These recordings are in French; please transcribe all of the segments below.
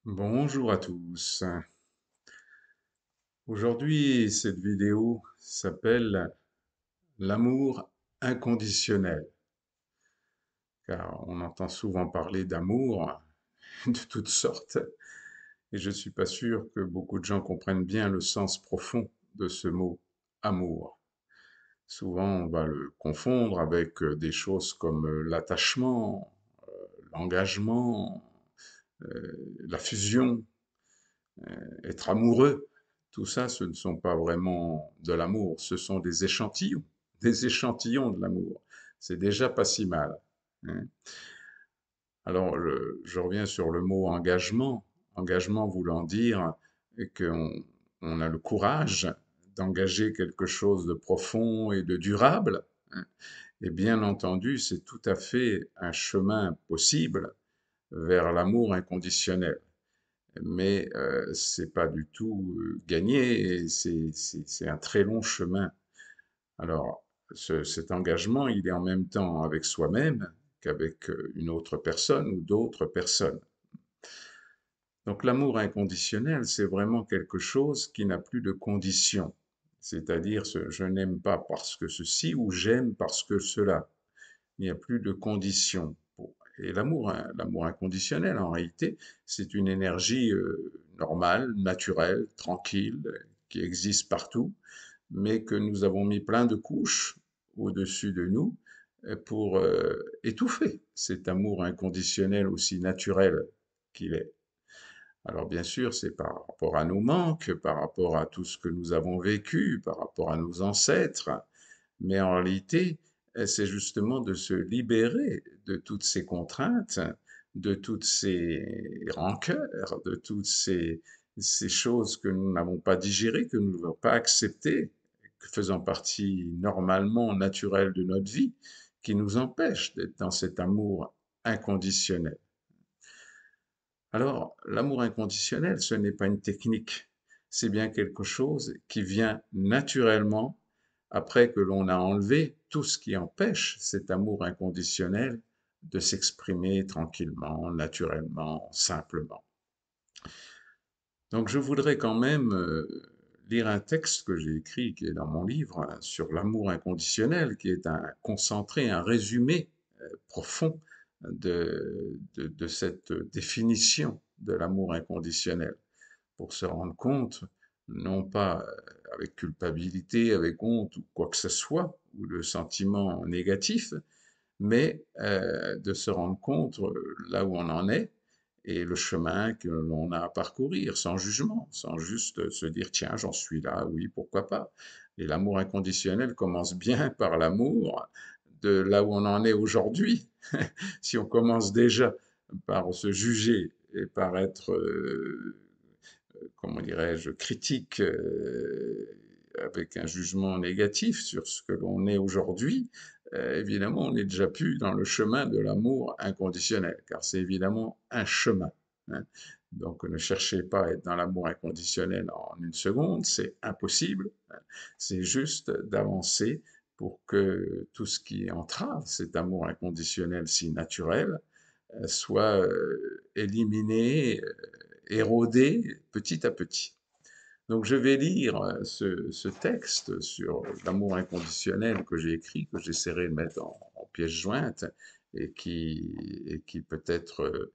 Bonjour à tous. Aujourd'hui, cette vidéo s'appelle l'amour inconditionnel, car on entend souvent parler d'amour de toutes sortes, et je ne suis pas sûr que beaucoup de gens comprennent bien le sens profond de ce mot amour. Souvent, on va le confondre avec des choses comme l'attachement, l'engagement, la fusion, être amoureux. Tout ça, ce ne sont pas vraiment de l'amour, ce sont des échantillons de l'amour. C'est déjà pas si mal, hein. Alors, je reviens sur le mot engagement. Engagement voulant dire qu'on a le courage d'engager quelque chose de profond et de durable, hein. Et bien entendu, c'est tout à fait un chemin possible vers l'amour inconditionnel. Mais c'est pas du tout gagné et c'est un très long chemin. Alors, cet engagement, il est en même temps avec soi-même qu'avec une autre personne ou d'autres personnes. Donc l'amour inconditionnel, c'est vraiment quelque chose qui n'a plus de conditions. C'est-à-dire, je n'aime pas parce que ceci ou j'aime parce que cela. Il n'y a plus de conditions. Et l'amour inconditionnel, en réalité, c'est une énergie normale, naturelle, tranquille, qui existe partout, mais que nous avons mis plein de couches au-dessus de nous pour étouffer cet amour inconditionnel aussi naturel qu'il est. Alors bien sûr, c'est par rapport à nos manques, par rapport à tout ce que nous avons vécu, par rapport à nos ancêtres, mais en réalité, c'est justement de se libérer de toutes ces contraintes, de toutes ces rancœurs, de toutes ces choses que nous n'avons pas digérées, que nous n'avons pas acceptées, faisant partie normalement naturelle de notre vie, qui nous empêchent d'être dans cet amour inconditionnel. Alors, l'amour inconditionnel, ce n'est pas une technique, c'est bien quelque chose qui vient naturellement après que l'on a enlevé tout ce qui empêche cet amour inconditionnel de s'exprimer tranquillement, naturellement, simplement. Donc je voudrais quand même lire un texte que j'ai écrit, qui est dans mon livre, hein, sur l'amour inconditionnel, qui est un concentré, un résumé profond de cette définition de l'amour inconditionnel, pour se rendre compte, non pas avec culpabilité, avec honte ou quoi que ce soit, ou de sentiments négatifs, mais de se rendre compte là où on en est et le chemin que l'on a à parcourir, sans jugement, sans juste se dire, tiens, j'en suis là, oui, pourquoi pas. Et l'amour inconditionnel commence bien par l'amour de là où on en est aujourd'hui. Si on commence déjà par se juger et par être, comment dirais-je, critique avec un jugement négatif sur ce que l'on est aujourd'hui, évidemment, on n'est déjà plus dans le chemin de l'amour inconditionnel, car c'est évidemment un chemin, hein. Donc ne cherchez pas à être dans l'amour inconditionnel en une seconde, c'est impossible, hein. C'est juste d'avancer pour que tout ce qui entrave cet amour inconditionnel si naturel soit éliminé, érodé petit à petit. Donc je vais lire ce texte sur l'amour inconditionnel que j'ai écrit, que j'essaierai de mettre en pièce jointe et qui peut être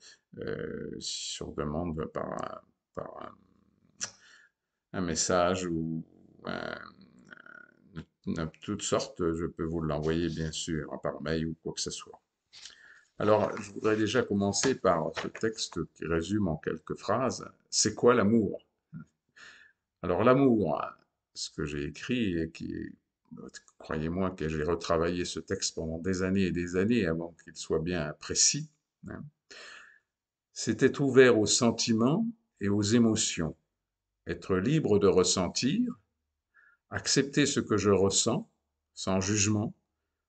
sur demande par un message ou de toutes sortes, je peux vous l'envoyer bien sûr par mail ou quoi que ce soit. Alors, je voudrais déjà commencer par ce texte qui résume en quelques phrases. C'est quoi l'amour? Alors l'amour, ce que j'ai écrit et croyez-moi que j'ai retravaillé ce texte pendant des années et des années avant qu'il soit bien précis, hein, c'était ouvert aux sentiments et aux émotions, être libre de ressentir, accepter ce que je ressens, sans jugement,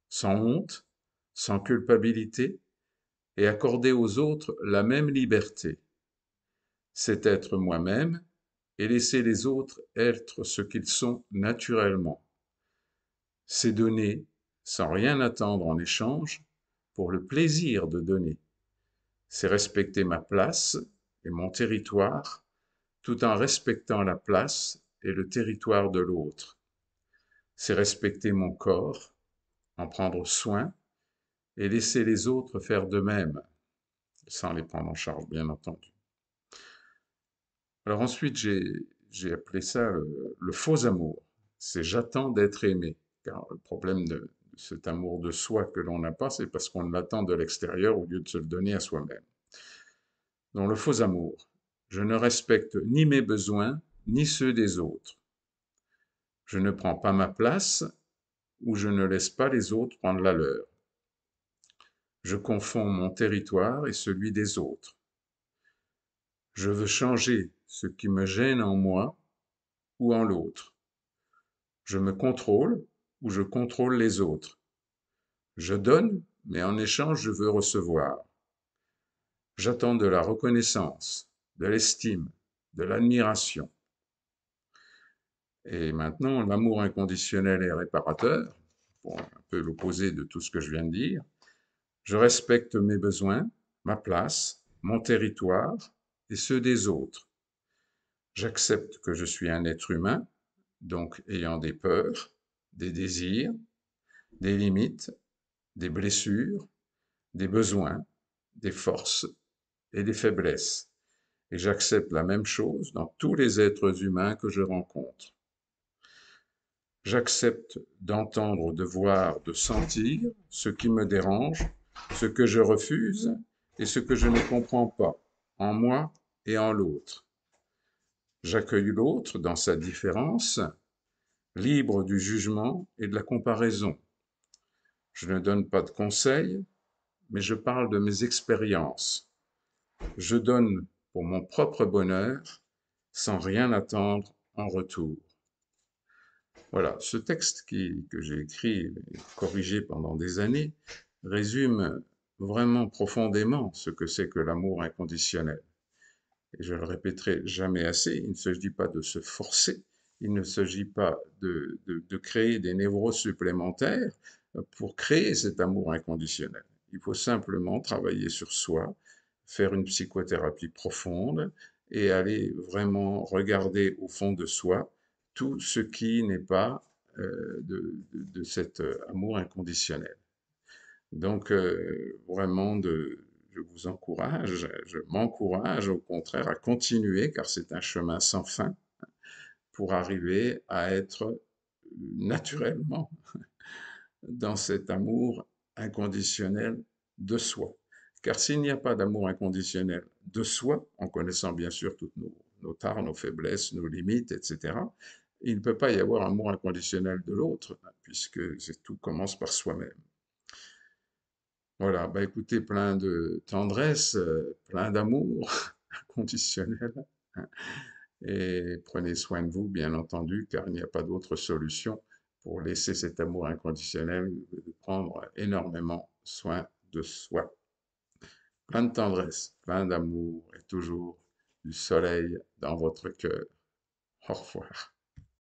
sans honte, sans culpabilité, et accorder aux autres la même liberté. C'est être moi-même et laisser les autres être ce qu'ils sont naturellement. C'est donner sans rien attendre en échange pour le plaisir de donner. C'est respecter ma place et mon territoire, tout en respectant la place et le territoire de l'autre. C'est respecter mon corps, en prendre soin et laisser les autres faire de même, sans les prendre en charge, bien entendu. Alors ensuite, j'ai appelé ça le faux amour. C'est j'attends d'être aimé. Car le problème de cet amour de soi que l'on n'a pas, c'est parce qu'on l'attend de l'extérieur au lieu de se le donner à soi-même. Donc le faux amour. Je ne respecte ni mes besoins, ni ceux des autres. Je ne prends pas ma place ou je ne laisse pas les autres prendre la leur. Je confonds mon territoire et celui des autres. Je veux changer ce qui me gêne en moi ou en l'autre. Je me contrôle ou je contrôle les autres. Je donne, mais en échange, je veux recevoir. J'attends de la reconnaissance, de l'estime, de l'admiration. Et maintenant, l'amour inconditionnel et réparateur, pour un peu l'opposé de tout ce que je viens de dire. Je respecte mes besoins, ma place, mon territoire et ceux des autres. J'accepte que je suis un être humain, donc ayant des peurs, des désirs, des limites, des blessures, des besoins, des forces et des faiblesses. Et j'accepte la même chose dans tous les êtres humains que je rencontre. J'accepte d'entendre, de voir, de sentir ce qui me dérange, ce que je refuse et ce que je ne comprends pas, en moi et en l'autre. J'accueille l'autre dans sa différence, libre du jugement et de la comparaison. Je ne donne pas de conseils, mais je parle de mes expériences. Je donne pour mon propre bonheur, sans rien attendre en retour. Voilà, ce texte que j'ai écrit et corrigé pendant des années résume vraiment profondément ce que c'est que l'amour inconditionnel. Et je le répéterai jamais assez, il ne s'agit pas de se forcer, il ne s'agit pas de créer des névroses supplémentaires pour créer cet amour inconditionnel. Il faut simplement travailler sur soi, faire une psychothérapie profonde et aller vraiment regarder au fond de soi tout ce qui n'est pas de cet amour inconditionnel. Donc, vraiment, je vous encourage, je m'encourage au contraire à continuer, car c'est un chemin sans fin pour arriver à être naturellement dans cet amour inconditionnel de soi. Car s'il n'y a pas d'amour inconditionnel de soi, en connaissant bien sûr toutes nos tares, nos faiblesses, nos limites, etc., il ne peut pas y avoir amour inconditionnel de l'autre, puisque tout commence par soi-même. Voilà, bah écoutez, plein de tendresse, plein d'amour inconditionnel, et prenez soin de vous, bien entendu, car il n'y a pas d'autre solution pour laisser cet amour inconditionnel de prendre énormément soin de soi. Plein de tendresse, plein d'amour et toujours du soleil dans votre cœur. Au revoir.